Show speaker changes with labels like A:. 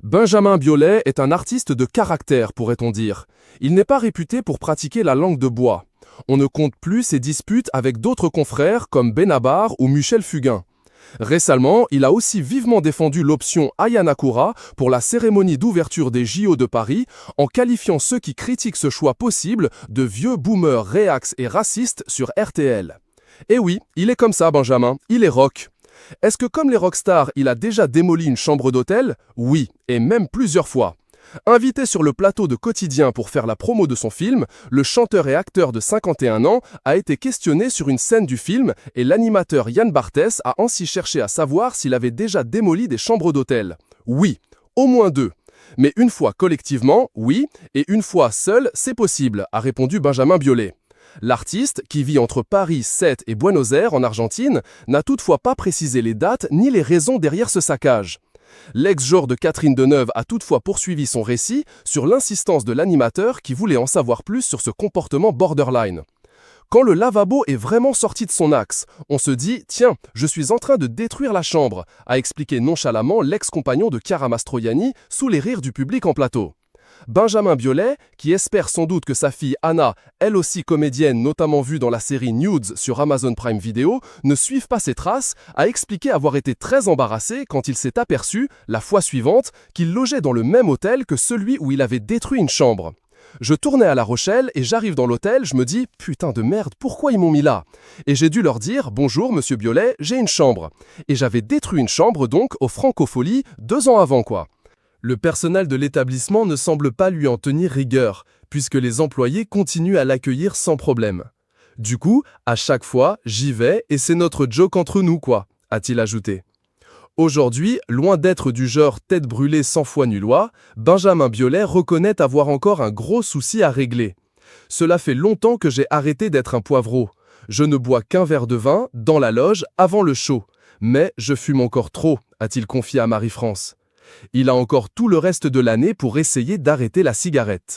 A: Benjamin Biolay est un artiste de caractère, pourrait-on dire. Il n'est pas réputé pour pratiquer la langue de bois. On ne compte plus ses disputes avec d'autres confrères comme Benabar ou Michel Fugain. Récemment, il a aussi vivement défendu l'option Aya Nakamura pour la cérémonie d'ouverture des JO de Paris, en qualifiant ceux qui critiquent ce choix possible de vieux boomers réax et racistes sur RTL. Et oui, il est comme ça, Benjamin, il est rock. Est-ce que comme les rockstars, il a déjà démoli une chambre d'hôtel? Oui, et même plusieurs fois. Invité sur le plateau de Quotidien pour faire la promo de son film, le chanteur et acteur de 51 ans a été questionné sur une scène du film et l'animateur Yann Barthès a ainsi cherché à savoir s'il avait déjà démoli des chambres d'hôtel. Oui, au moins 2. Mais une fois collectivement, oui, et une fois seul, c'est possible, a répondu Benjamin Biolay. L'artiste, qui vit entre Paris, Sète et Buenos Aires en Argentine, n'a toutefois pas précisé les dates ni les raisons derrière ce saccage. L'ex-genre de Catherine Deneuve a toutefois poursuivi son récit sur l'insistance de l'animateur qui voulait en savoir plus sur ce comportement borderline. Quand le lavabo est vraiment sorti de son axe, on se dit « Tiens, je suis en train de détruire la chambre », a expliqué nonchalamment l'ex-compagnon de Chiara Mastroianni sous les rires du public en plateau. Benjamin Biolay, qui espère sans doute que sa fille Anna, elle aussi comédienne notamment vue dans la série Nudes sur Amazon Prime Video, ne suive pas ses traces, a expliqué avoir été très embarrassé quand il s'est aperçu, la fois suivante, qu'il logeait dans le même hôtel que celui où il avait détruit une chambre. Je tournais à La Rochelle et j'arrive dans l'hôtel, je me dis « Putain de merde, pourquoi ils m'ont mis là ?» Et j'ai dû leur dire « Bonjour, monsieur Biolay, j'ai une chambre. » Et j'avais détruit une chambre donc au Francophonie 2 ans avant quoi. Le personnel de l'établissement ne semble pas lui en tenir rigueur, puisque les employés continuent à l'accueillir sans problème. Du coup, à chaque fois, j'y vais et c'est notre joke entre nous quoi, a-t-il ajouté. Aujourd'hui, loin d'être du genre tête brûlée 100 fois nul loi, Benjamin Biolay reconnaît avoir encore un gros souci à régler. Cela fait longtemps que j'ai arrêté d'être un poivreau. Je ne bois qu'un verre de vin, dans la loge, avant le show. Mais je fume encore trop, a-t-il confié à Marie-France. Il a encore tout le reste de l'année pour essayer d'arrêter la cigarette.